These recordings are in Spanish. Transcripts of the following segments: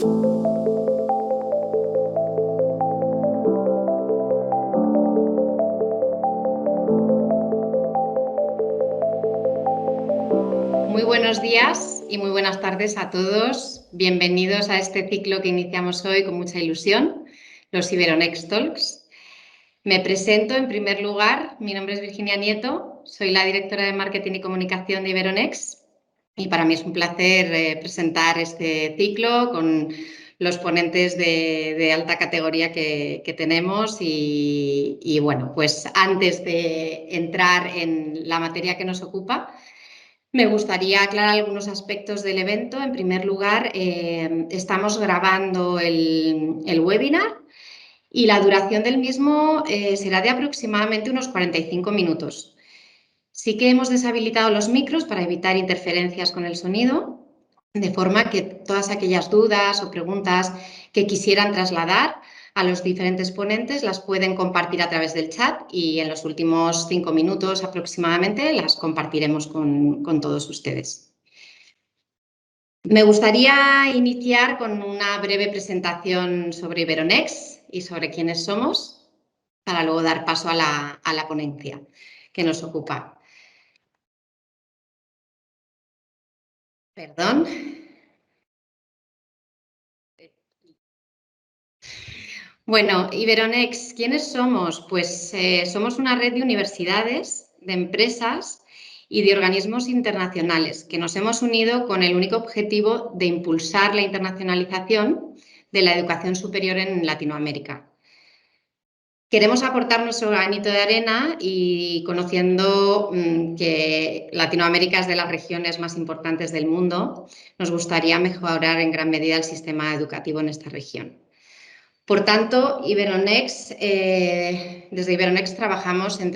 Muy buenos días y muy buenas tardes a todos. Bienvenidos a este ciclo que iniciamos hoy con mucha ilusión, los Iberonext Talks. Me presento en primer lugar, mi nombre es Virginia Nieto, soy la directora de Marketing y Comunicación de Iberonext y para mí es un placer presentar este ciclo con los ponentes de alta categoría que tenemos y bueno, pues antes de entrar en la materia que nos ocupa, me gustaría aclarar algunos aspectos del evento. En primer lugar, estamos grabando el webinar y la duración del mismo será de aproximadamente unos 45 minutos. Sí que hemos deshabilitado los micros para evitar interferencias con el sonido, de forma que todas aquellas dudas o preguntas que quisieran trasladar a los diferentes ponentes las pueden compartir a través del chat y en los últimos 5 minutos aproximadamente las compartiremos con todos ustedes. Me gustaría iniciar con una breve presentación sobre Iberonext y sobre quiénes somos, para luego dar paso a la ponencia que nos ocupa. Perdón. Bueno, Iberonext, ¿quiénes somos? Pues somos una red de universidades, de empresas y de organismos internacionales que nos hemos unido con el único objetivo de impulsar la internacionalización de la educación superior en Latinoamérica. Queremos aportar nuestro granito de arena y conociendo que Latinoamérica es de las regiones más importantes del mundo, nos gustaría mejorar en gran medida el sistema educativo en esta región. Por tanto, desde Iberonext trabajamos en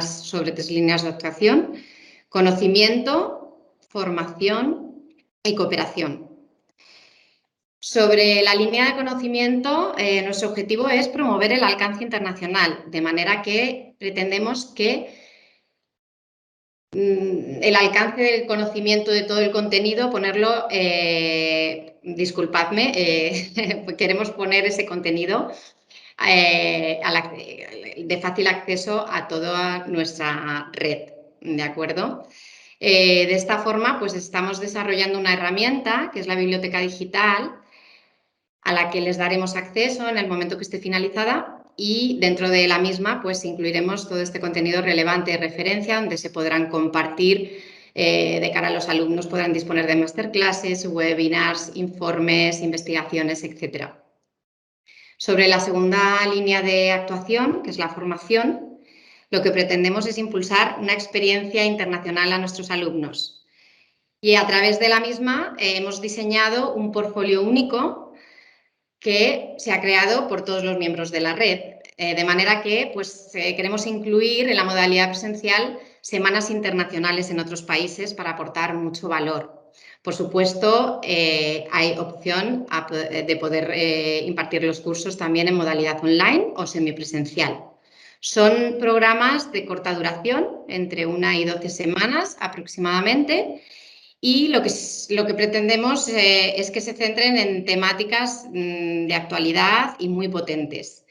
sobre tres líneas de actuación: conocimiento, formación y cooperación. Sobre la línea de conocimiento, nuestro objetivo es promover el alcance internacional, de manera que pretendemos que el alcance del conocimiento de todo el contenido, ponerlo, disculpadme, queremos poner ese contenido de fácil acceso a toda nuestra red, ¿de acuerdo? De esta forma, pues estamos desarrollando una herramienta que es la biblioteca digital, a la que les daremos acceso en el momento que esté finalizada y dentro de la misma pues incluiremos todo este contenido relevante de referencia donde se podrán compartir de cara a los alumnos, podrán disponer de masterclasses, webinars, informes, investigaciones, etc. Sobre la segunda línea de actuación, que es la formación, lo que pretendemos es impulsar una experiencia internacional a nuestros alumnos. Y a través de la misma hemos diseñado un portfolio único que se ha creado por todos los miembros de la red, de manera que pues, queremos incluir en la modalidad presencial semanas internacionales en otros países para aportar mucho valor. Por supuesto, hay opción de poder impartir los cursos también en modalidad online o semipresencial. Son programas de corta duración, entre 1 y 12 semanas aproximadamente, y lo que pretendemos es que se centren en temáticas de actualidad y muy potentes.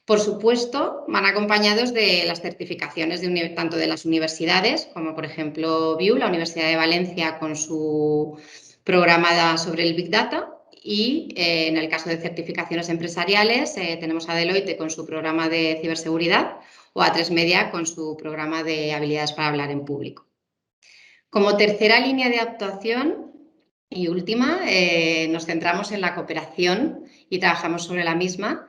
Por supuesto, van acompañados de las certificaciones tanto de las universidades, como por ejemplo BIU, la Universidad de Valencia, con su programa sobre el Big Data, y en el caso de certificaciones empresariales tenemos a Deloitte con su programa de ciberseguridad o A3 Media con su programa de habilidades para hablar en público. Como tercera línea de actuación y última, nos centramos en la cooperación y trabajamos sobre la misma,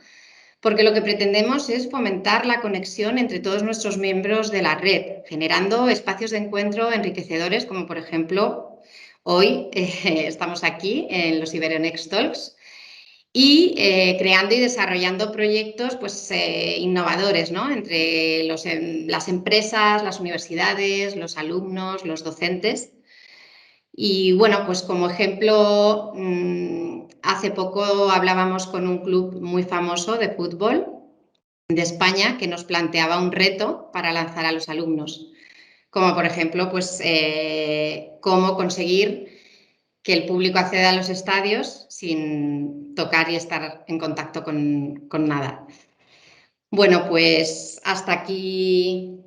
porque lo que pretendemos es fomentar la conexión entre todos nuestros miembros de la red, generando espacios de encuentro enriquecedores, como por ejemplo hoy estamos aquí en los Iberonext Talks, y creando y desarrollando proyectos pues, innovadores, ¿no? Entre las empresas, las universidades, los alumnos, los docentes. Y bueno, pues como ejemplo, hace poco hablábamos con un club muy famoso de fútbol de España que nos planteaba un reto para lanzar a los alumnos, como por ejemplo, pues cómo conseguir que el público acceda a los estadios sin tocar y estar en contacto con nada. Bueno, pues hasta aquí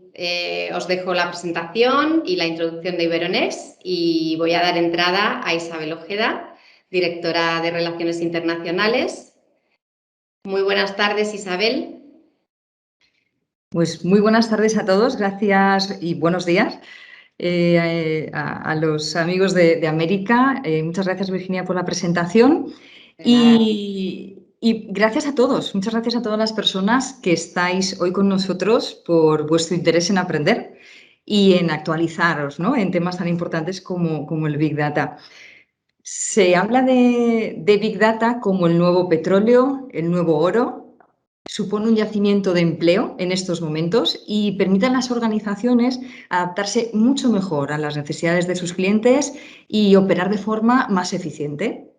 os dejo la presentación y la introducción de Iberonext y voy a dar entrada a Isabel Ojeda, directora de Relaciones Internacionales. Muy buenas tardes, Isabel. Pues muy buenas tardes a todos, gracias y buenos días a los amigos de América. Muchas gracias, Virginia, por la presentación. Y gracias a todos, muchas gracias a todas las personas que estáis hoy con nosotros por vuestro interés en aprender y en actualizaros, ¿no?, en temas tan importantes como el Big Data. Se habla de Big Data como el nuevo petróleo, el nuevo oro. Supone un yacimiento de empleo en estos momentos y permite a las organizaciones adaptarse mucho mejor a las necesidades de sus clientes y operar de forma más eficiente.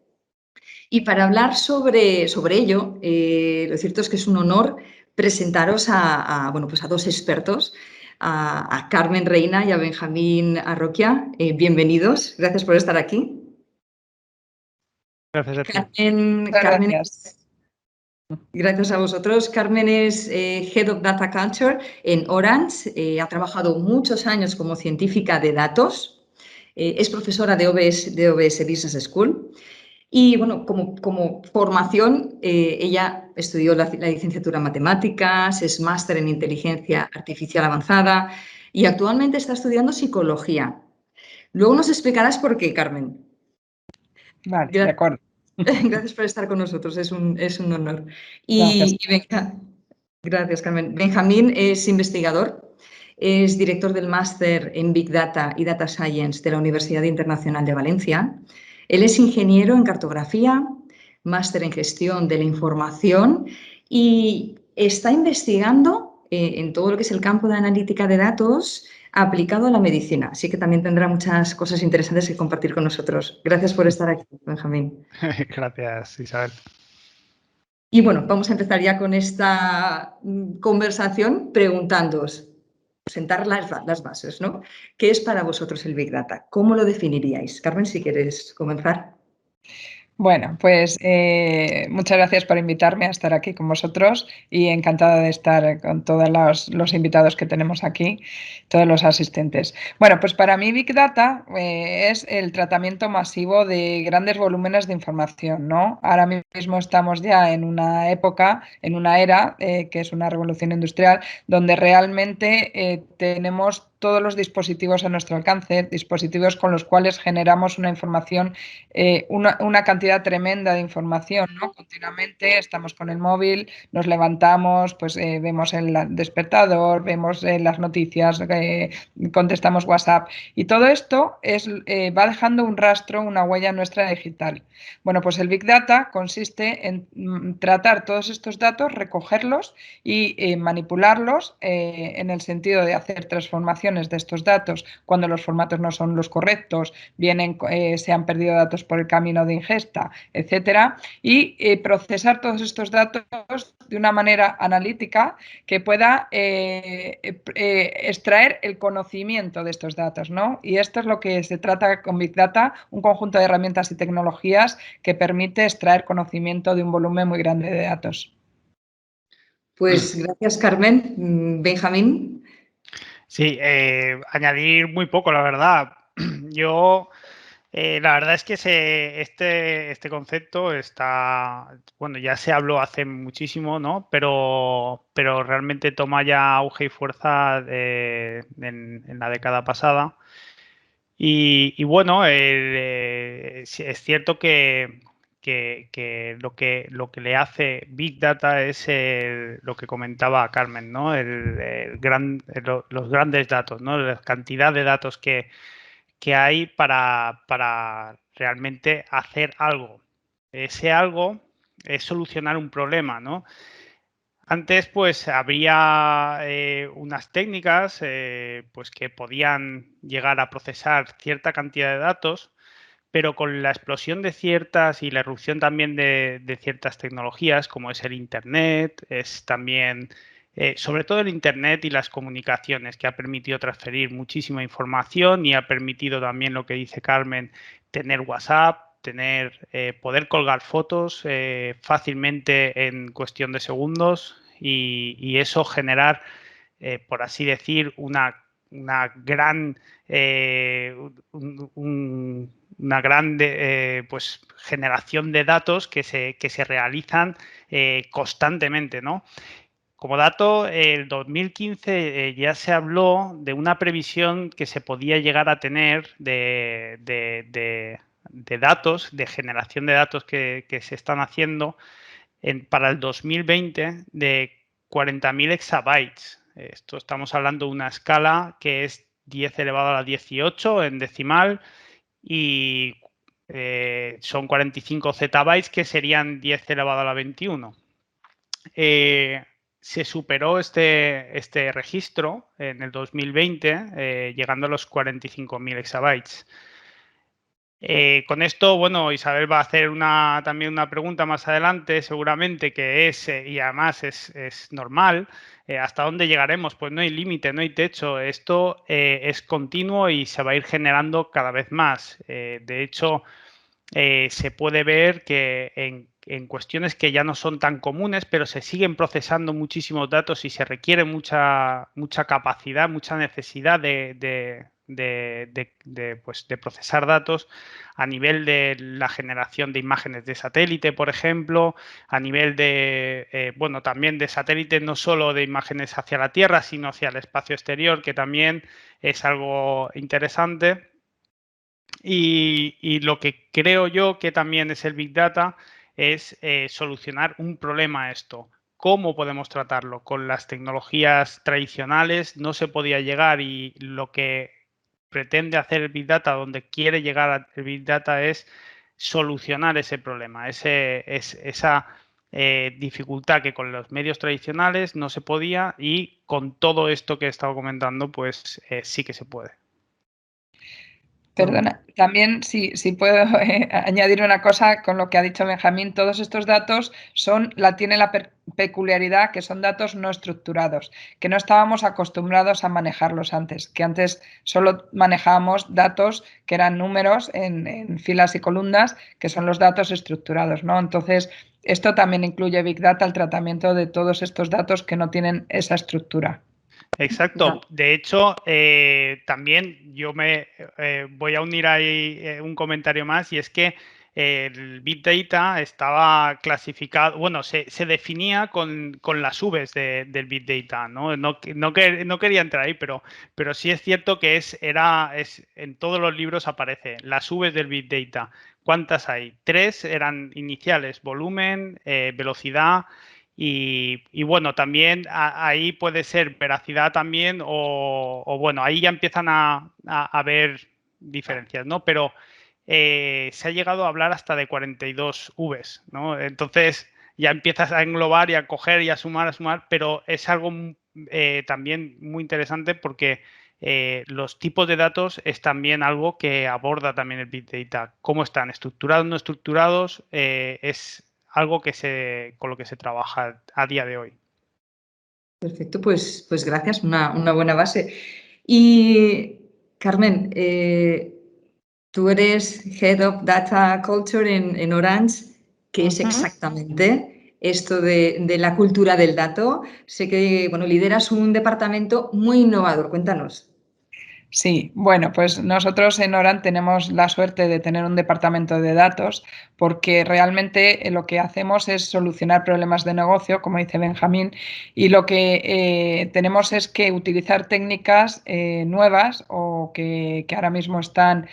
Y para hablar sobre ello, lo cierto es que es un honor presentaros pues a dos expertos, a Carmen Reina y a Benjamín Arroquia. Bienvenidos, gracias por estar aquí. Gracias a ti. Carmen, gracias a vosotros. Carmen es Head of Data Culture en Orange. Ha trabajado muchos años como científica de datos. Es profesora de OBS Business School. Y bueno, como formación, ella estudió la licenciatura en matemáticas, es máster en inteligencia artificial avanzada y actualmente está estudiando psicología. Luego nos explicarás por qué, Carmen. Vale, de acuerdo. Gracias por estar con nosotros, es un honor. Gracias, Carmen. Benjamín es investigador, es director del máster en Big Data y Data Science de la Universidad Internacional de Valencia. Él es ingeniero en cartografía, máster en gestión de la información y está investigando en todo lo que es el campo de analítica de datos aplicado a la medicina. Así que también tendrá muchas cosas interesantes que compartir con nosotros. Gracias por estar aquí, Benjamín. Gracias, Isabel. Y bueno, vamos a empezar ya con esta conversación preguntándoos, sentar las bases, ¿no? ¿Qué es para vosotros el Big Data? ¿Cómo lo definiríais? Carmen, si quieres comenzar. Bueno, pues muchas gracias por invitarme a estar aquí con vosotros y encantada de estar con todos los invitados que tenemos aquí, todos los asistentes. Bueno, pues para mí Big Data es el tratamiento masivo de grandes volúmenes de información, ¿no? Ahora mismo estamos ya en una época, en una era que es una revolución industrial, donde realmente tenemos todos los dispositivos a nuestro alcance, dispositivos con los cuales generamos una información, una cantidad tremenda de información, ¿no? Continuamente estamos con el móvil, nos levantamos, pues vemos el despertador, vemos las noticias, contestamos WhatsApp y todo esto va dejando un rastro, una huella nuestra digital. Bueno, pues el Big Data consiste en tratar todos estos datos, recogerlos y manipularlos en el sentido de hacer transformaciones de estos datos cuando los formatos no son los correctos, se han perdido datos por el camino de ingesta, etcétera, y procesar todos estos datos de una manera analítica que pueda extraer el conocimiento de estos datos, ¿no? Y esto es lo que se trata con Big Data, un conjunto de herramientas y tecnologías que permite extraer conocimiento de un volumen muy grande de datos. Pues gracias, Carmen. Benjamín. Sí, añadir muy poco, la verdad. Yo, la verdad es que este concepto está, bueno, ya se habló hace muchísimo, ¿no? Pero realmente toma ya auge y fuerza en la década pasada. Y bueno, es cierto que lo que le hace Big Data es lo que comentaba Carmen, ¿no? Los grandes datos, ¿no? La cantidad de datos que hay para realmente hacer algo. Ese algo es solucionar un problema, ¿no? Antes, pues, había unas técnicas pues, que podían llegar a procesar cierta cantidad de datos, pero con la explosión de ciertas y la irrupción también de ciertas tecnologías, como es el Internet, es también sobre todo el Internet y las comunicaciones, que ha permitido transferir muchísima información y ha permitido también, lo que dice Carmen, tener WhatsApp, poder colgar fotos fácilmente en cuestión de segundos y eso generar, por así decir, una gran pues, generación de datos que se realizan constantemente, ¿no? Como dato, el 2015 ya se habló de una previsión que se podía llegar a tener de datos, de generación de datos que se están haciendo para el 2020 de 40.000 exabytes. Esto estamos hablando de una escala que es 10 elevado a la 18 en decimal y son 45 zettabytes que serían 10 elevado a la 21. Se superó este registro en el 2020, llegando a los 45.000 exabytes. Con esto, bueno, Isabel va a hacer también una pregunta más adelante, seguramente, que es, y además es normal, ¿hasta dónde llegaremos? Pues no hay límite, no hay techo. Esto es continuo y se va a ir generando cada vez más. De hecho, se puede ver que en cuestiones que ya no son tan comunes, pero se siguen procesando muchísimos datos y se requiere mucha capacidad, mucha necesidad pues, de procesar datos a nivel de la generación de imágenes de satélite, por ejemplo, a nivel bueno, también de satélite, no solo de imágenes hacia la Tierra, sino hacia el espacio exterior, que también es algo interesante. Y lo que creo yo que también es el Big Data es solucionar un problema a esto. ¿Cómo podemos tratarlo? Con las tecnologías tradicionales no se podía llegar y lo que pretende hacer el Big Data, donde quiere llegar el Big Data es solucionar ese problema, esa dificultad que con los medios tradicionales no se podía y con todo esto que he estado comentando, pues sí que se puede. Perdona, también si puedo añadir una cosa con lo que ha dicho Benjamín, todos estos datos tienen la peculiaridad que son datos no estructurados, que no estábamos acostumbrados a manejarlos antes, que antes solo manejábamos datos que eran números en filas y columnas, que son los datos estructurados, ¿no? Entonces, esto también incluye Big Data, el tratamiento de todos estos datos que no tienen esa estructura. Exacto. No. De hecho, también yo me voy a unir ahí un comentario más y es que el Big Data estaba clasificado, bueno, se definía con las Vs del Big Data, ¿no? No quería entrar ahí, pero sí es cierto que en todos los libros aparece las Vs del Big Data. ¿Cuántas hay? 3 eran iniciales: volumen, velocidad. Y bueno, también ahí puede ser veracidad también o bueno, ahí ya empiezan a haber diferencias, ¿no? Pero se ha llegado a hablar hasta de 42 Vs, ¿no? Entonces ya empiezas a englobar y a coger y a sumar, pero es algo también muy interesante porque los tipos de datos es también algo que aborda también el Big Data. ¿Cómo están? ¿Estructurados, no estructurados? Es algo con lo que se trabaja a día de hoy. Perfecto, pues gracias, una buena base. Y Carmen, tú eres Head of Data Culture en Orange. ¿Qué es exactamente esto de la cultura del dato? Sé que lideras un departamento muy innovador, cuéntanos. Sí, bueno, pues nosotros en Oran tenemos la suerte de tener un departamento de datos porque realmente lo que hacemos es solucionar problemas de negocio, como dice Benjamín, y lo que tenemos es que utilizar técnicas nuevas o que ahora mismo están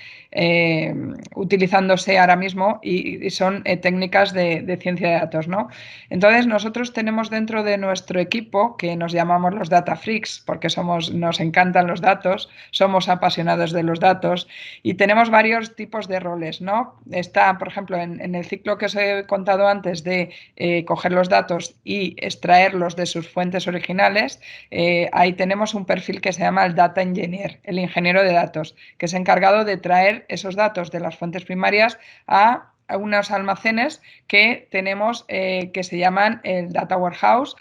utilizándose ahora mismo y son técnicas de ciencia de datos, ¿no? Entonces nosotros tenemos dentro de nuestro equipo, que nos llamamos los Data Freaks porque nos encantan los datos, somos apasionados de los datos y tenemos varios tipos de roles, ¿no? Está, por ejemplo, en el ciclo que os he contado antes de coger los datos y extraerlos de sus fuentes originales, ahí tenemos un perfil que se llama el Data Engineer, el ingeniero de datos, que es encargado de traer esos datos de las fuentes primarias a unos almacenes que tenemos que se llaman el Data Warehouse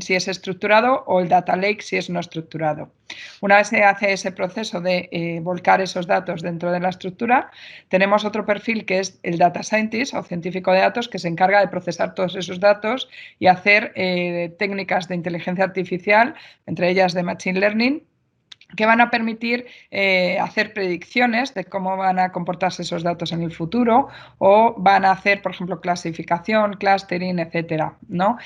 si es estructurado o el Data Lake si es no estructurado. Una vez se hace ese proceso de volcar esos datos dentro de la estructura, tenemos otro perfil que es el Data Scientist o científico de datos que se encarga de procesar todos esos datos y hacer técnicas de inteligencia artificial, entre ellas de Machine Learning, que van a permitir hacer predicciones de cómo van a comportarse esos datos en el futuro o van a hacer, por ejemplo, clasificación, clustering, etcétera, ¿no?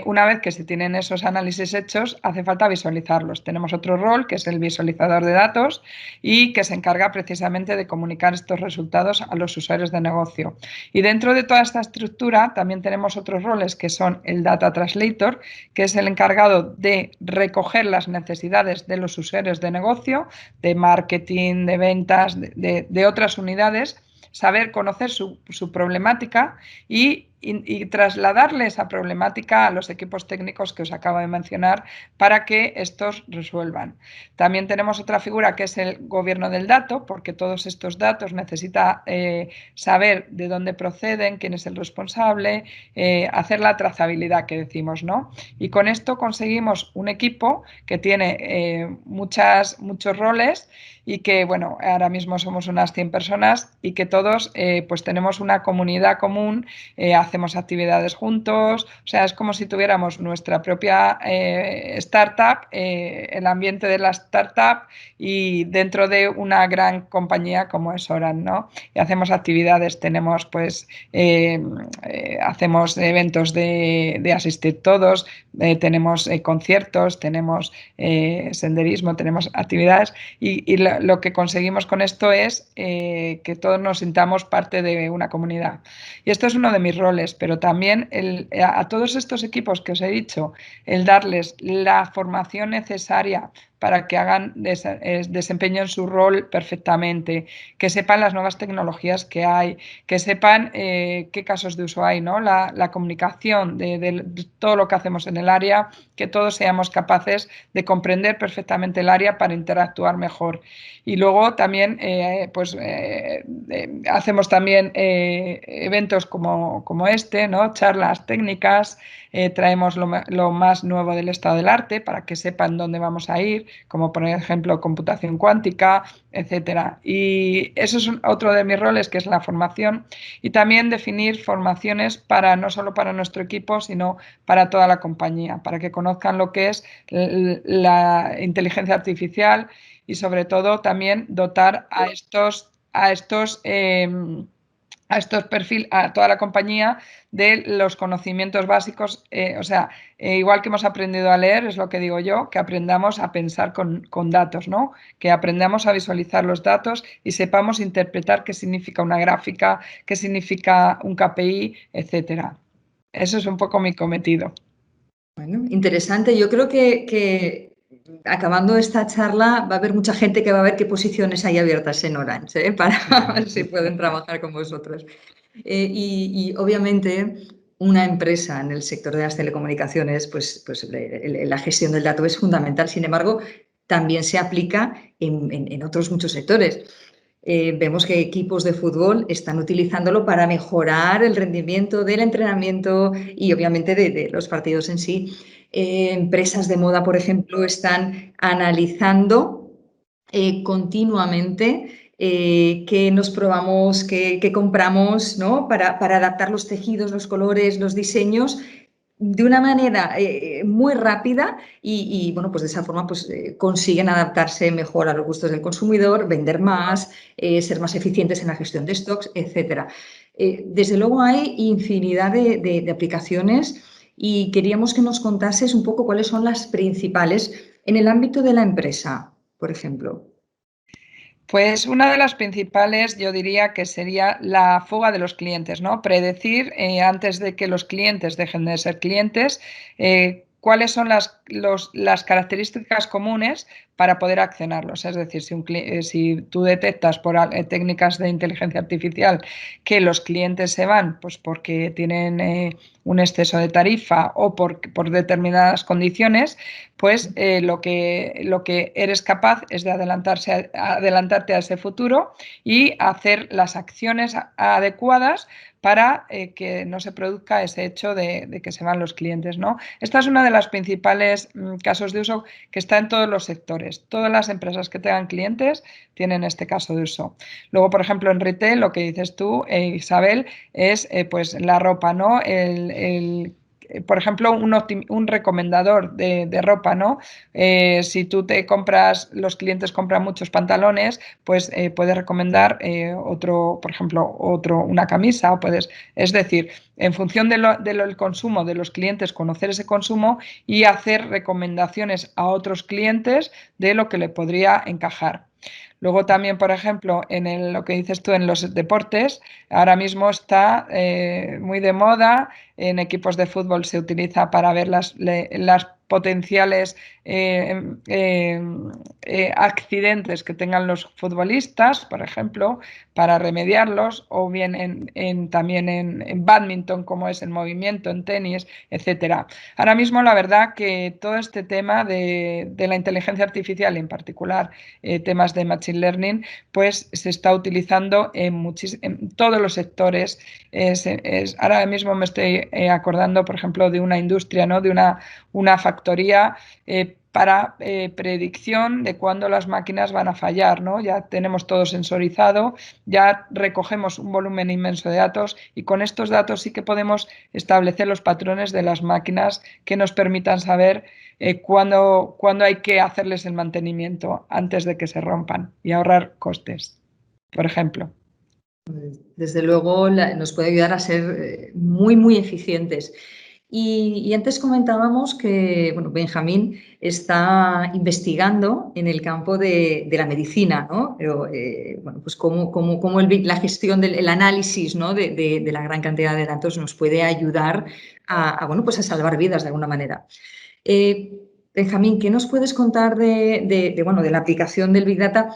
Una vez que se tienen esos análisis hechos, hace falta visualizarlos. Tenemos otro rol que es el visualizador de datos y que se encarga precisamente de comunicar estos resultados a los usuarios de negocio. Y dentro de toda esta estructura también tenemos otros roles que son el Data Translator, que es el encargado de recoger las necesidades de los usuarios de negocio, de marketing, de ventas, de otras unidades, saber conocer su problemática y trasladarle esa problemática a los equipos técnicos que os acabo de mencionar para que estos resuelvan. También tenemos otra figura que es el gobierno del dato, porque todos estos datos necesita saber de dónde proceden, quién es el responsable, hacer la trazabilidad que decimos, ¿no? Y con esto conseguimos un equipo que tiene muchos roles y que, bueno, ahora mismo somos unas 100 personas y que todos pues tenemos una comunidad común, hacemos actividades juntos, o sea, es como si tuviéramos nuestra propia startup, el ambiente de la startup y dentro de una gran compañía como es Oran, ¿no? Y hacemos actividades, tenemos pues, hacemos eventos de asistir todos, tenemos conciertos, tenemos senderismo, tenemos actividades y lo que conseguimos con esto es que todos nos sintamos parte de una comunidad. Y esto es uno de mis roles, pero también a todos estos equipos que os he dicho, el darles la formación necesaria para que desempeñen su rol perfectamente, que sepan las nuevas tecnologías que hay, que sepan qué casos de uso hay, ¿no? La comunicación de todo lo que hacemos en el área, que todos seamos capaces de comprender perfectamente el área para interactuar mejor. Y luego también hacemos también eventos como este, ¿no? Charlas técnicas, traemos lo más nuevo del estado del arte para que sepan dónde vamos a ir, como por ejemplo computación cuántica, etcétera. Y eso es otro de mis roles, que es la formación y también definir formaciones no solo para nuestro equipo, sino para toda la compañía, para que conozcan lo que es la inteligencia artificial y sobre todo también dotar a toda la compañía de los conocimientos básicos, igual que hemos aprendido a leer, es lo que digo yo, que aprendamos a pensar con datos, ¿no? Que aprendamos a visualizar los datos y sepamos interpretar qué significa una gráfica, qué significa un KPI, etcétera. Eso es un poco mi cometido. Bueno, interesante. Yo creo que acabando esta charla va a haber mucha gente que va a ver qué posiciones hay abiertas en Orange, para ver si pueden trabajar con vosotros. Y obviamente una empresa en el sector de las telecomunicaciones, pues la gestión del dato es fundamental. Sin embargo, también se aplica en otros muchos sectores. Vemos que equipos de fútbol están utilizándolo para mejorar el rendimiento del entrenamiento y obviamente de los partidos en sí. Empresas de moda, por ejemplo, están analizando continuamente qué nos probamos, qué compramos, ¿no? Para adaptar los tejidos, los colores, los diseños de una manera muy rápida y bueno, pues de esa forma pues, consiguen adaptarse mejor a los gustos del consumidor, vender más, ser más eficientes en la gestión de stocks, etc. Desde luego hay infinidad de aplicaciones y queríamos que nos contases un poco cuáles son las principales en el ámbito de la empresa, por ejemplo. Pues una de las principales, yo diría que sería la fuga de los clientes, ¿no? Predecir antes de que los clientes dejen de ser clientes, cuáles son las características comunes para poder accionarlos. Es decir, si tú detectas por técnicas de inteligencia artificial que los clientes se van pues porque tienen un exceso de tarifa o por determinadas condiciones, pues lo que eres capaz es de adelantarte a ese futuro y hacer las acciones adecuadas para que no se produzca ese hecho de que se van los clientes, ¿no? Esta es una de las principales casos de uso que está en todos los sectores. Todas las empresas que tengan clientes tienen este caso de uso. Luego, por ejemplo, en retail, lo que dices tú, Isabel, es pues la ropa, ¿no? Por ejemplo, un recomendador de ropa, ¿no? Si tú los clientes compran muchos pantalones, pues puedes recomendar por ejemplo, una camisa. Es decir, en función del consumo de los clientes, conocer ese consumo y hacer recomendaciones a otros clientes de lo que le podría encajar. Luego también, por ejemplo, lo que dices tú en los deportes, ahora mismo está muy de moda. En equipos de fútbol se utiliza para ver las potenciales accidentes que tengan los futbolistas, por ejemplo, para remediarlos, o bien también en bádminton, como es el movimiento, en tenis, etcétera. Ahora mismo, la verdad que todo este tema de la inteligencia artificial, en particular temas de machine learning, pues se está utilizando en todos los sectores. Ahora mismo me estoy acordando, por ejemplo, de una industria, ¿no? De una factoría para predicción de cuándo las máquinas van a fallar, ¿no? Ya tenemos todo sensorizado, ya recogemos un volumen inmenso de datos y con estos datos sí que podemos establecer los patrones de las máquinas que nos permitan saber cuándo hay que hacerles el mantenimiento antes de que se rompan y ahorrar costes, por ejemplo. Desde luego nos puede ayudar a ser muy, muy eficientes. Y antes comentábamos que bueno, Benjamín está investigando en el campo de la medicina, ¿no? Pero, bueno, pues cómo la gestión del análisis, ¿no? de la gran cantidad de datos nos puede ayudar bueno, pues a salvar vidas de alguna manera. Benjamín, ¿qué nos puedes contar bueno, de la aplicación del Big Data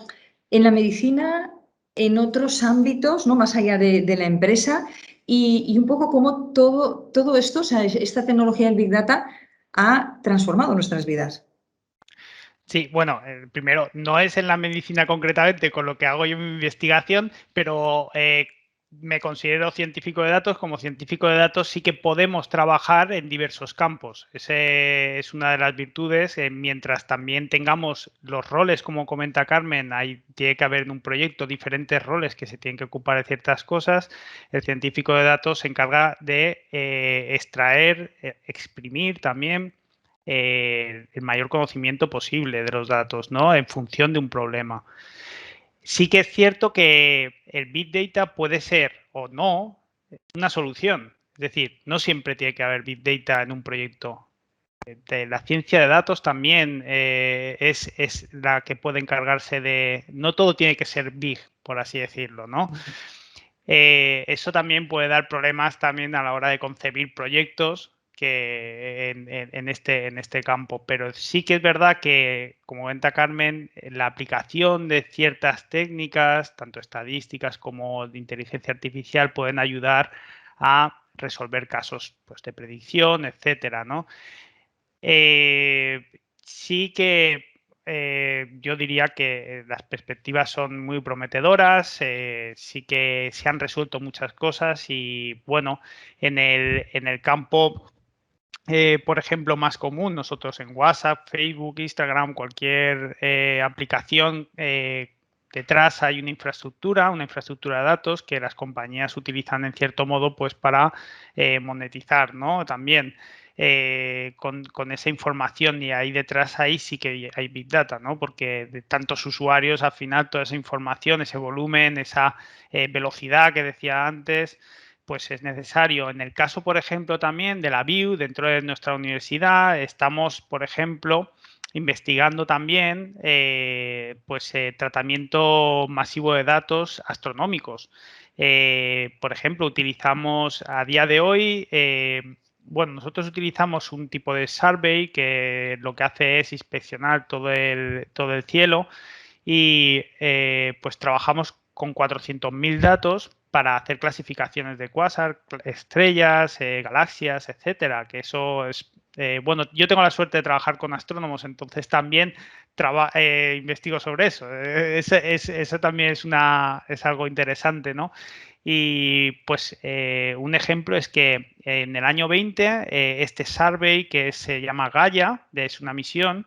en la medicina, en otros ámbitos, ¿no? Más allá de la empresa? Y un poco cómo todo esto, o sea, esta tecnología del Big Data ha transformado nuestras vidas. Sí, bueno, primero, no es en la medicina concretamente con lo que hago yo mi investigación, pero me considero científico de datos. Como científico de datos sí que podemos trabajar en diversos campos. Esa es una de las virtudes. Mientras también tengamos los roles, como comenta Carmen, tiene que haber en un proyecto diferentes roles que se tienen que ocupar de ciertas cosas. El científico de datos se encarga de extraer, exprimir también el mayor conocimiento posible de los datos, ¿no? En función de un problema. Sí que es cierto que el Big Data puede ser o no una solución. Es decir, no siempre tiene que haber Big Data en un proyecto. La ciencia de datos también es la que puede encargarse de... No todo tiene que ser big, por así decirlo, ¿no? Eso también puede dar problemas también a la hora de concebir proyectos que en este campo. Pero sí que es verdad que, como comenta Carmen, la aplicación de ciertas técnicas, tanto estadísticas como de inteligencia artificial, pueden ayudar a resolver casos pues, de predicción, etcétera, ¿no? Sí que yo diría que las perspectivas son muy prometedoras, sí que se han resuelto muchas cosas y bueno, en el campo, por ejemplo, más común, nosotros en WhatsApp, Facebook, Instagram, cualquier aplicación, detrás hay una infraestructura de datos que las compañías utilizan en cierto modo pues para monetizar, ¿no? También con esa información, y ahí detrás ahí sí que hay Big Data, ¿no? Porque de tantos usuarios, al final toda esa información, ese volumen, esa velocidad que decía antes, pues es necesario. En el caso, por ejemplo, también de la BIU, dentro de nuestra universidad, estamos, por ejemplo, investigando también tratamiento masivo de datos astronómicos. Por ejemplo, utilizamos a día de hoy bueno, nosotros utilizamos un tipo de survey que lo que hace es inspeccionar todo el cielo y pues trabajamos con 400.000 datos para hacer clasificaciones de quasar, estrellas, galaxias, etcétera, que eso es, bueno, yo tengo la suerte de trabajar con astrónomos, entonces también investigo sobre eso. Eso también es algo interesante, ¿no? Y pues un ejemplo es que en el año 20, este survey que se llama Gaia, es una misión,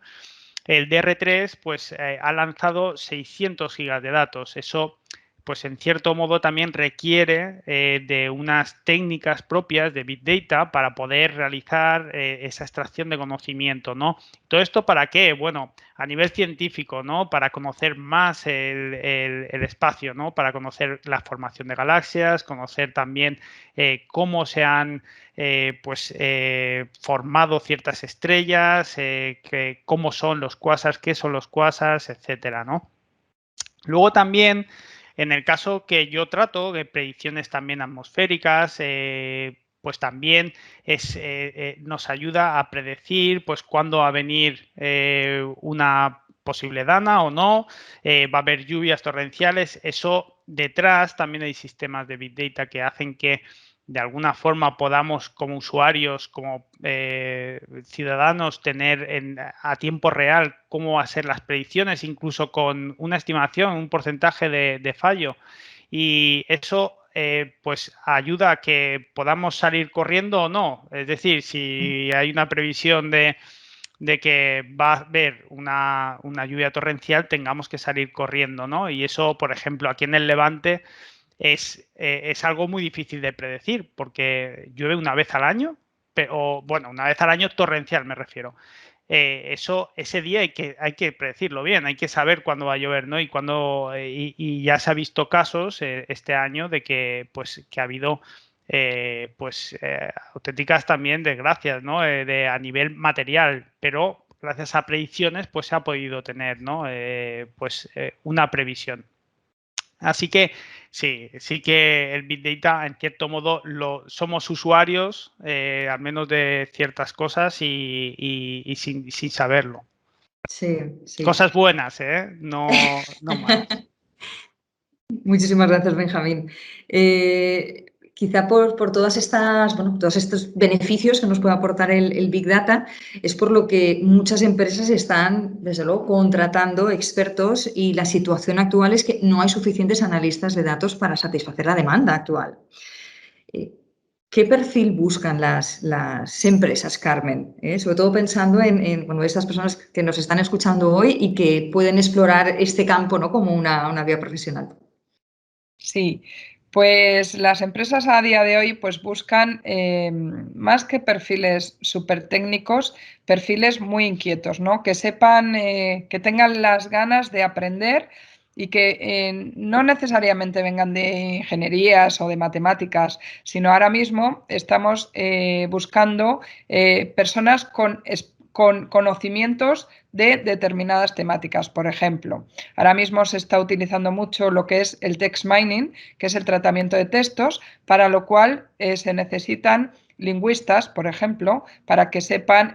el DR3 pues, ha lanzado 600 gigas de datos. Eso, pues en cierto modo, también requiere de unas técnicas propias de Big Data para poder realizar esa extracción de conocimiento, ¿no? ¿Todo esto para qué? Bueno, a nivel científico, ¿no? Para conocer más el espacio, ¿no? Para conocer la formación de galaxias, conocer también cómo se han formado ciertas estrellas, cómo son los quasars, qué son los quasars, etcétera, ¿no? Luego también, en el caso que yo trato, de predicciones también atmosféricas, pues también nos ayuda a predecir pues cuándo va a venir una posible dana o no, va a haber lluvias torrenciales. Eso detrás también hay sistemas de Big Data que hacen que de alguna forma podamos como usuarios, como ciudadanos, tener a tiempo real cómo va a ser las predicciones, incluso con una estimación, un porcentaje de fallo. Y eso pues ayuda a que podamos salir corriendo o no. Es decir, si hay una previsión de que va a haber una lluvia torrencial, tengamos que salir corriendo, ¿no? Y eso, por ejemplo, aquí en el Levante es algo muy difícil de predecir porque llueve una vez al año, o bueno, una vez al año torrencial me refiero. Ese día hay que predecirlo bien, hay que saber cuándo va a llover, ¿no? Y ya se ha visto casos este año de que pues que ha habido auténticas también desgracias, ¿no? A nivel material, pero gracias a predicciones pues se ha podido tener, ¿no? Una previsión. Así que sí que el Big Data, en cierto modo, somos usuarios, al menos de ciertas cosas y sin saberlo. Sí, sí. Cosas buenas, no malas. Muchísimas gracias, Benjamín. Quizá por todas todos estos beneficios que nos puede aportar el Big Data, es por lo que muchas empresas están, desde luego, contratando expertos y la situación actual es que no hay suficientes analistas de datos para satisfacer la demanda actual. ¿Qué perfil buscan las empresas, Carmen? Sobre todo pensando en estas personas que nos están escuchando hoy y que pueden explorar este campo, ¿no? Como una vía profesional. Sí, pues las empresas a día de hoy pues buscan más que perfiles súper técnicos, perfiles muy inquietos, ¿no? Que sepan, que tengan las ganas de aprender y que no necesariamente vengan de ingenierías o de matemáticas, sino ahora mismo estamos buscando personas con conocimientos de determinadas temáticas. Por ejemplo, ahora mismo se está utilizando mucho lo que es el text mining, que es el tratamiento de textos, para lo cual se necesitan lingüistas, por ejemplo, para que sepan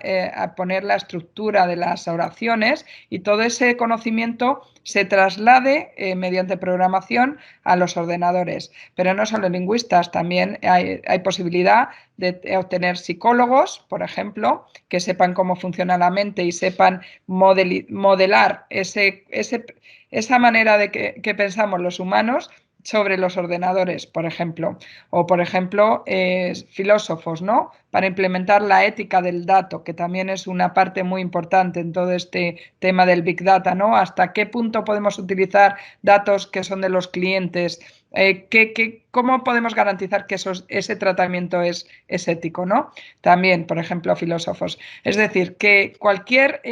poner la estructura de las oraciones y todo ese conocimiento se traslade mediante programación a los ordenadores. Pero no solo lingüistas, también hay posibilidad de obtener psicólogos, por ejemplo, que sepan cómo funciona la mente y sepan modelar esa manera de que pensamos los humanos sobre los ordenadores, por ejemplo, o por ejemplo filósofos, ¿no? Para implementar la ética del dato, que también es una parte muy importante en todo este tema del Big Data, ¿no? Hasta qué punto podemos utilizar datos que son de los clientes, ¿cómo podemos garantizar que ese tratamiento es ético, ¿no? También, por ejemplo, filósofos. Es decir, que cualquier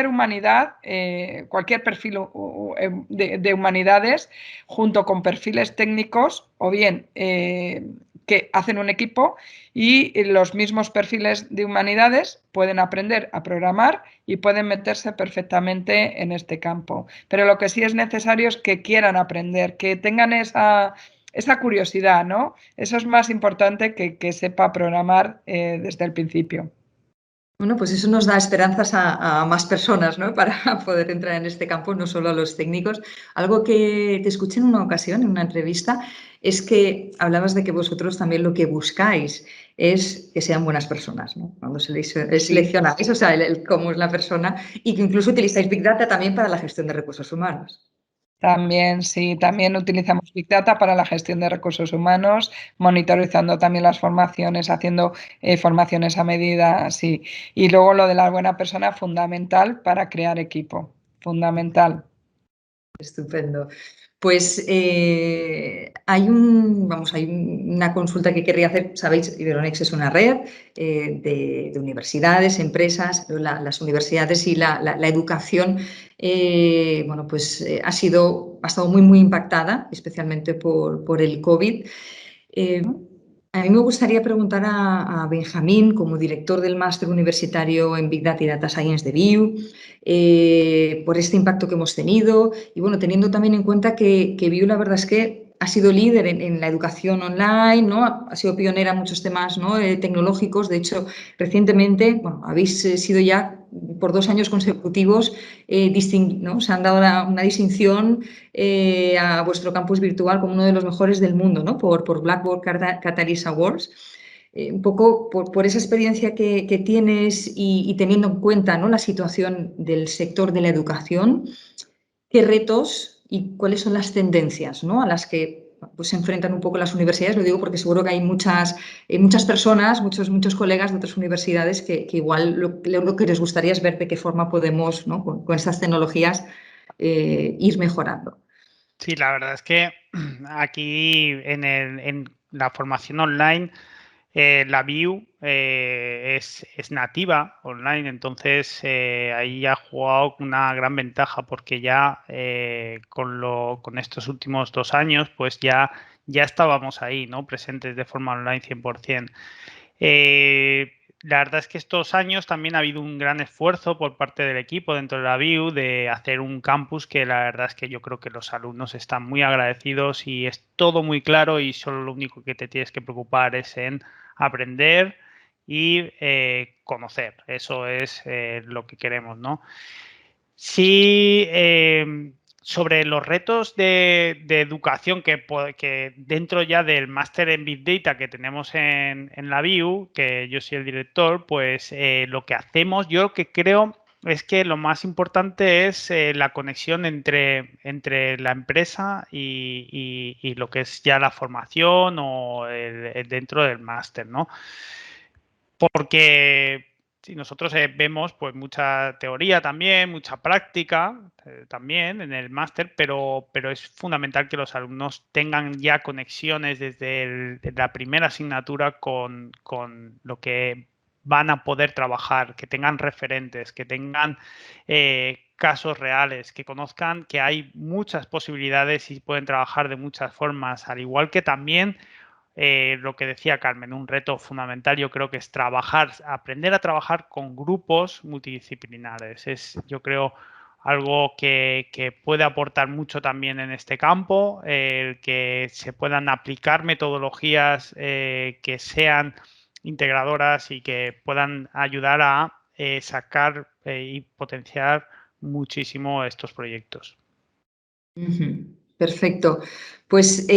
humanidad, cualquier perfil de humanidades, junto con perfiles técnicos, o bien que hacen un equipo y los mismos perfiles de humanidades pueden aprender a programar y pueden meterse perfectamente en este campo. Pero lo que sí es necesario es que quieran aprender, que tengan esa curiosidad, ¿no? Eso es más importante que sepa programar desde el principio. Bueno, pues eso nos da esperanzas a más personas, ¿no? Para poder entrar en este campo, no solo a los técnicos. Algo que te escuché en una ocasión, en una entrevista, es que hablabas de que vosotros también lo que buscáis es que sean buenas personas, ¿no? Cuando seleccionáis, o sea, cómo es la persona, y que incluso utilizáis Big Data también para la gestión de recursos humanos. También, sí, también utilizamos Big Data para la gestión de recursos humanos, monitorizando también las formaciones, haciendo formaciones a medida, sí. Y luego lo de la buena persona, fundamental para crear equipo, fundamental. Estupendo. Pues hay una consulta que querría hacer. Sabéis, Iberonext es una red de universidades, empresas, las universidades y la educación bueno, pues, ha estado muy impactada, especialmente por el COVID. A mí me gustaría preguntar a Benjamín, como director del máster universitario en Big Data y Data Science de BIU, por este impacto que hemos tenido y, bueno, teniendo también en cuenta que BIU, la verdad es que ha sido líder en la educación online, ¿no? Ha sido pionera en muchos temas, ¿no? Tecnológicos. De hecho, recientemente, bueno, habéis sido ya por 2 años consecutivos, ¿no? Se han dado una distinción a vuestro campus virtual como uno de los mejores del mundo, ¿no? Por Blackboard Catalyst Awards. Un poco por esa experiencia que tienes y teniendo en cuenta, ¿no? La situación del sector de la educación, ¿qué retos y cuáles son las tendencias, ¿no? A las que pues, se enfrentan un poco las universidades? Lo digo porque seguro que hay muchas personas, muchos colegas de otras universidades que igual lo que les gustaría es ver de qué forma podemos, ¿no? con estas tecnologías ir mejorando. Sí, la verdad es que aquí en la formación online, la BIU es nativa online, entonces ahí ha jugado una gran ventaja porque ya con estos últimos 2 años pues ya estábamos ahí, ¿no? Presentes de forma online 100%. La verdad es que estos años también ha habido un gran esfuerzo por parte del equipo dentro de la BIU de hacer un campus que la verdad es que yo creo que los alumnos están muy agradecidos y es todo muy claro y solo lo único que te tienes que preocupar es en aprender y conocer. Eso es lo que queremos, ¿no? Sí, sobre los retos de educación que dentro ya del máster en Big Data que tenemos en la BIU, que yo soy el director, pues lo que hacemos, yo lo que creo es que lo más importante es la conexión entre la empresa y lo que es ya la formación o dentro del máster, ¿no? Porque si nosotros vemos pues mucha teoría también, mucha práctica también en el máster, pero es fundamental que los alumnos tengan ya conexiones desde la primera asignatura con lo que van a poder trabajar, que tengan referentes, que tengan casos reales, que conozcan que hay muchas posibilidades y pueden trabajar de muchas formas, al igual que también lo que decía Carmen, un reto fundamental yo creo que es aprender a trabajar con grupos multidisciplinares. Es, yo creo, algo que puede aportar mucho también en este campo, que se puedan aplicar metodologías que sean integradoras y que puedan ayudar a sacar y potenciar muchísimo estos proyectos. Perfecto. Pues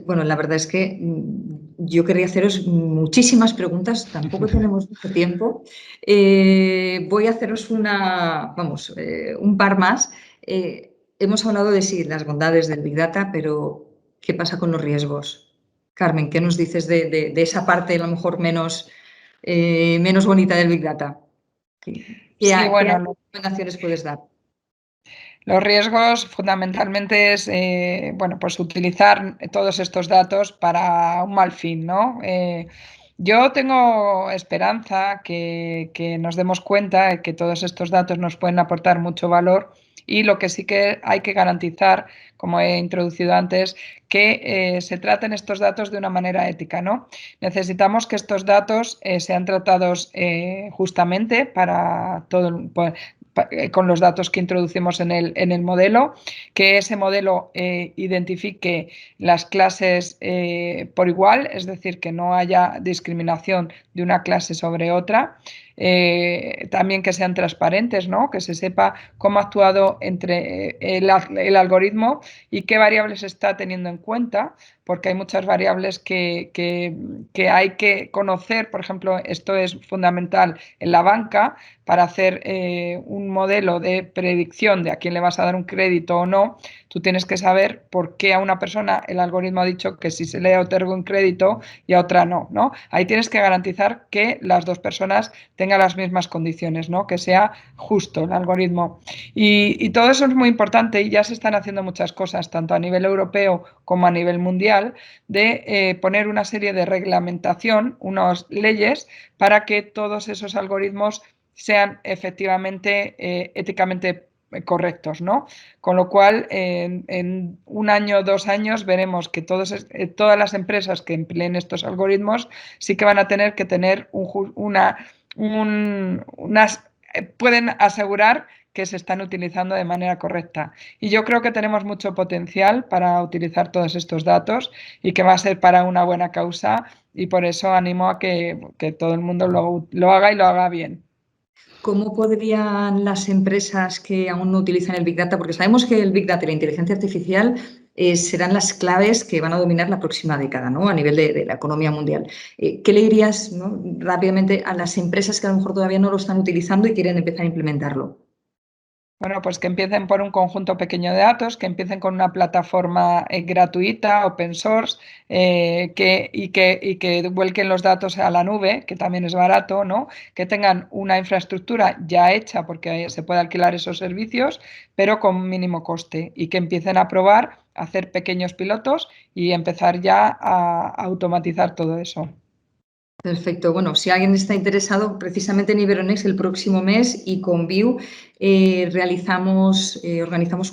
bueno, la verdad es que yo querría haceros muchísimas preguntas, tampoco tenemos mucho tiempo. Voy a haceros un par más. Hemos hablado de sí, las bondades del Big Data, pero ¿qué pasa con los riesgos? Carmen, ¿qué nos dices de esa parte a lo mejor menos bonita del Big Data? ¿Qué recomendaciones puedes dar? Los riesgos fundamentalmente es bueno, pues utilizar todos estos datos para un mal fin, ¿no? Yo tengo esperanza que nos demos cuenta de que todos estos datos nos pueden aportar mucho valor y lo que sí que hay que garantizar, como he introducido antes, que se traten estos datos de una manera ética, ¿no? Necesitamos que estos datos sean tratados justamente para todo, con los datos que introducimos en el modelo, que ese modelo identifique las clases por igual, es decir, que no haya discriminación de una clase sobre otra. También que sean transparentes, ¿no? Que se sepa cómo ha actuado entre el algoritmo y qué variables está teniendo en cuenta, porque hay muchas variables que hay que conocer. Por ejemplo, esto es fundamental en la banca para hacer un modelo de predicción de a quién le vas a dar un crédito o no. Tú tienes que saber por qué a una persona el algoritmo ha dicho que sí se le otorga un crédito y a otra no, ¿no? Ahí tienes que garantizar que las dos personas tengan las mismas condiciones, ¿no? Que sea justo el algoritmo. Y todo eso es muy importante y ya se están haciendo muchas cosas, tanto a nivel europeo como a nivel mundial, de poner una serie de reglamentación, unas leyes, para que todos esos algoritmos sean efectivamente éticamente correctos, ¿no? Con lo cual, en 1 año, 2 años, veremos que todas las empresas que empleen estos algoritmos sí que van a tener que tener pueden asegurar que se están utilizando de manera correcta. Y yo creo que tenemos mucho potencial para utilizar todos estos datos y que va a ser para una buena causa, y por eso animo a que todo el mundo lo haga y lo haga bien. ¿Cómo podrían las empresas que aún no utilizan el Big Data? Porque sabemos que el Big Data y la inteligencia artificial serán las claves que van a dominar la próxima década, ¿no? A nivel de la economía mundial. ¿Qué le dirías, ¿no?, rápidamente a las empresas que a lo mejor todavía no lo están utilizando y quieren empezar a implementarlo? Bueno, pues que empiecen por un conjunto pequeño de datos, que empiecen con una plataforma gratuita, open source, y que vuelquen los datos a la nube, que también es barato, ¿no? Que tengan una infraestructura ya hecha, porque se puede alquilar esos servicios, pero con mínimo coste, y que empiecen a probar, a hacer pequeños pilotos y empezar ya a automatizar todo eso. Perfecto. Bueno, si alguien está interesado, precisamente en Iberonext el próximo mes y con View organizamos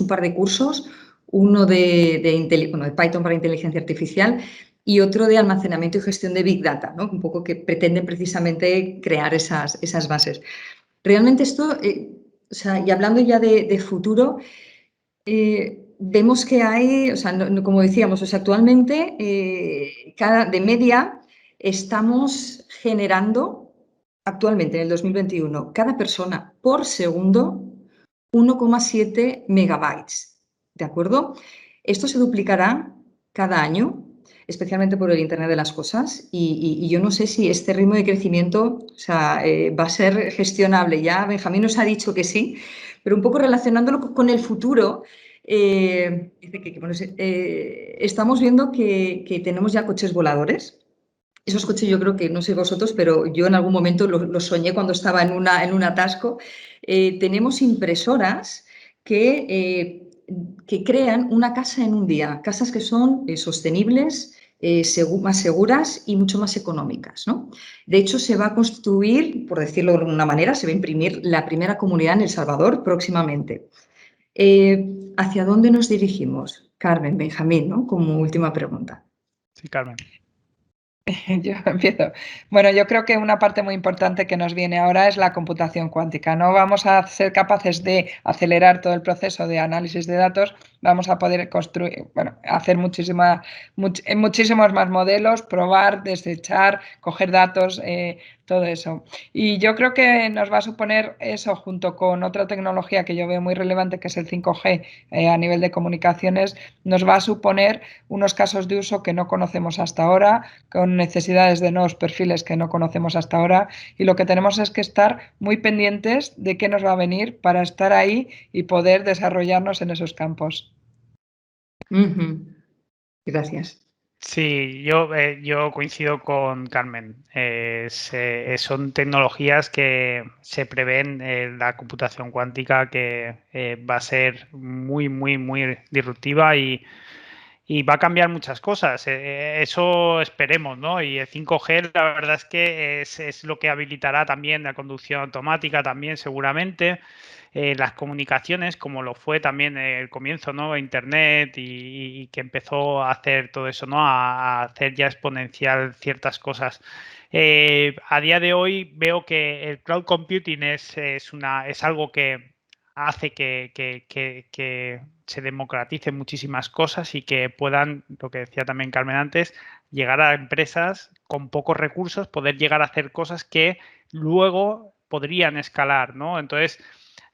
un par de cursos, uno de Python para inteligencia artificial y otro de almacenamiento y gestión de Big Data, ¿no? Un poco que pretenden precisamente crear esas bases. Realmente esto, y hablando ya de futuro, vemos que hay, como decíamos, actualmente de media estamos generando, actualmente en el 2021, cada persona por segundo 1,7 megabytes, ¿de acuerdo? Esto se duplicará cada año, especialmente por el Internet de las Cosas, y yo no sé si este ritmo de crecimiento va a ser gestionable. Ya Benjamín nos ha dicho que sí, pero un poco relacionándolo con el futuro, estamos viendo que tenemos ya coches voladores. Esos coches yo creo que, no sé vosotros, pero yo en algún momento lo soñé cuando estaba en un atasco. Tenemos impresoras que crean una casa en un día, casas que son sostenibles, más seguras y mucho más económicas, ¿no? De hecho, se va a construir, por decirlo de alguna manera, se va a imprimir la primera comunidad en El Salvador próximamente. ¿Hacia dónde nos dirigimos? Carmen, Benjamín, ¿no? Como última pregunta. Sí, Carmen. Yo empiezo. Bueno, yo creo que una parte muy importante que nos viene ahora es la computación cuántica. No vamos a ser capaces de acelerar todo el proceso de análisis de datos, vamos a poder hacer muchísimos más modelos, probar, desechar, coger datos, todo eso. Y yo creo que nos va a suponer eso, junto con otra tecnología que yo veo muy relevante, que es el 5G a nivel de comunicaciones, nos va a suponer unos casos de uso que no conocemos hasta ahora, con necesidades de nuevos perfiles que no conocemos hasta ahora, y lo que tenemos es que estar muy pendientes de qué nos va a venir para estar ahí y poder desarrollarnos en esos campos. Gracias. Sí, yo coincido con Carmen. Son tecnologías que se prevén la computación cuántica que va a ser muy, muy, muy disruptiva y y va a cambiar muchas cosas. Eso esperemos, ¿no? Y el 5G, la verdad es que es lo que habilitará también la conducción automática, también seguramente. Las comunicaciones, como lo fue también el comienzo, ¿no? Internet y que empezó a hacer todo eso, ¿no? A hacer ya exponencial ciertas cosas. A día de hoy veo que el cloud computing es algo que hace que se democraticen muchísimas cosas y que puedan, lo que decía también Carmen antes, llegar a empresas con pocos recursos, poder llegar a hacer cosas que luego podrían escalar, ¿no? Entonces,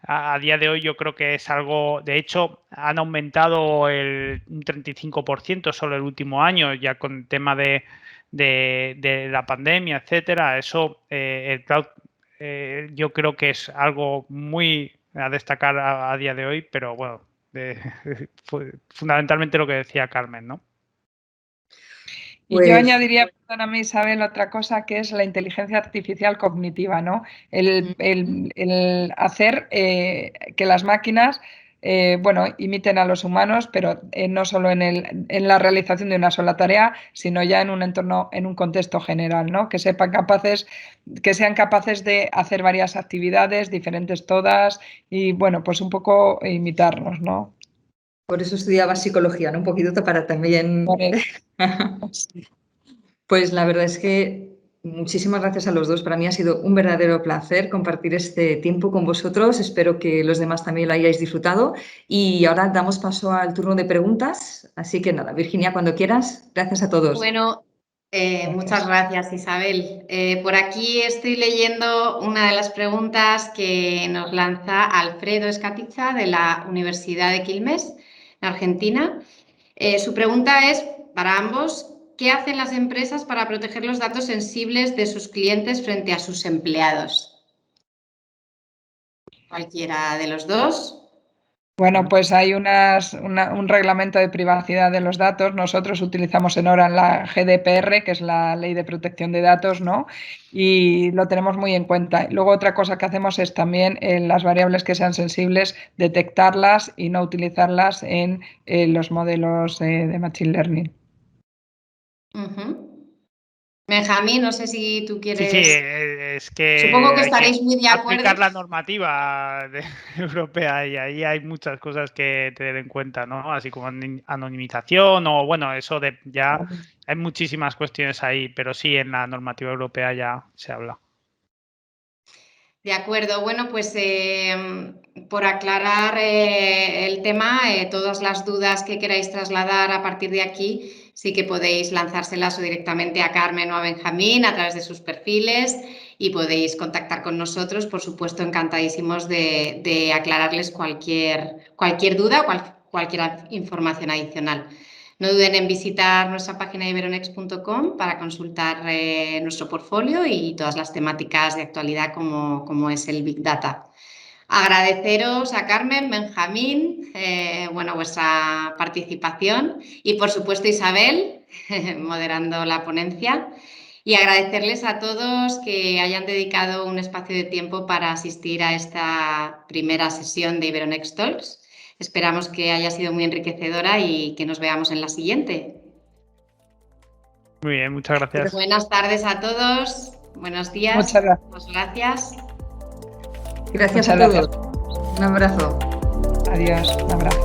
a día de hoy yo creo que es algo, de hecho, han aumentado un 35% solo el último año, ya con el tema de la pandemia, etcétera. Eso, el cloud, yo creo que es algo muy a destacar a día de hoy, pero bueno, fundamentalmente lo que decía Carmen, ¿no? Y yo añadiría, perdóname Isabel, otra cosa que es la inteligencia artificial cognitiva, ¿no? El hacer que las máquinas, imiten a los humanos, pero no solo en la realización de una sola tarea, sino ya en un entorno, en un contexto general, ¿no? Que sean capaces de hacer varias actividades, diferentes todas, y bueno, pues un poco imitarnos, ¿no? Por eso estudiaba psicología, ¿no? Un poquito para también... Pues la verdad es que muchísimas gracias a los dos. Para mí ha sido un verdadero placer compartir este tiempo con vosotros. Espero que los demás también lo hayáis disfrutado. Y ahora damos paso al turno de preguntas. Así que nada, Virginia, cuando quieras. Gracias a todos. Bueno, muchas gracias, Isabel. Por aquí estoy leyendo una de las preguntas que nos lanza Alfredo Escatiza de la Universidad de Quilmes, en Argentina. Su pregunta es, para ambos, ¿qué hacen las empresas para proteger los datos sensibles de sus clientes frente a sus empleados? ¿Cualquiera de los dos? Bueno, pues hay un reglamento de privacidad de los datos. Nosotros utilizamos en Orange la GDPR, que es la Ley de Protección de Datos, ¿no? Y lo tenemos muy en cuenta. Luego otra cosa que hacemos es también las variables que sean sensibles, detectarlas y no utilizarlas en los modelos de Machine Learning. Benjamín, no sé si tú quieres... Sí, es que... Supongo que estaréis muy de acuerdo. Aplicar la normativa europea y ahí hay muchas cosas que tener en cuenta, ¿no? Así como anonimización o, bueno, eso de ya... Hay muchísimas cuestiones ahí, pero sí, en la normativa europea ya se habla. De acuerdo, bueno, pues por aclarar el tema, todas las dudas que queráis trasladar a partir de aquí, sí que podéis lanzárselas o directamente a Carmen o a Benjamín a través de sus perfiles y podéis contactar con nosotros, por supuesto, encantadísimos de aclararles cualquier duda o cualquier información adicional. No duden en visitar nuestra página de iberonext.com para consultar nuestro portfolio y todas las temáticas de actualidad como es el Big Data. Agradeceros a Carmen, Benjamín, vuestra participación y, por supuesto, Isabel, moderando la ponencia. Y agradecerles a todos que hayan dedicado un espacio de tiempo para asistir a esta primera sesión de Iberonext Talks. Esperamos que haya sido muy enriquecedora y que nos veamos en la siguiente. Muy bien, muchas gracias. Buenas tardes a todos. Buenos días. Muchas gracias. Muchas gracias. Gracias a todos. Un abrazo. Adiós. Un abrazo.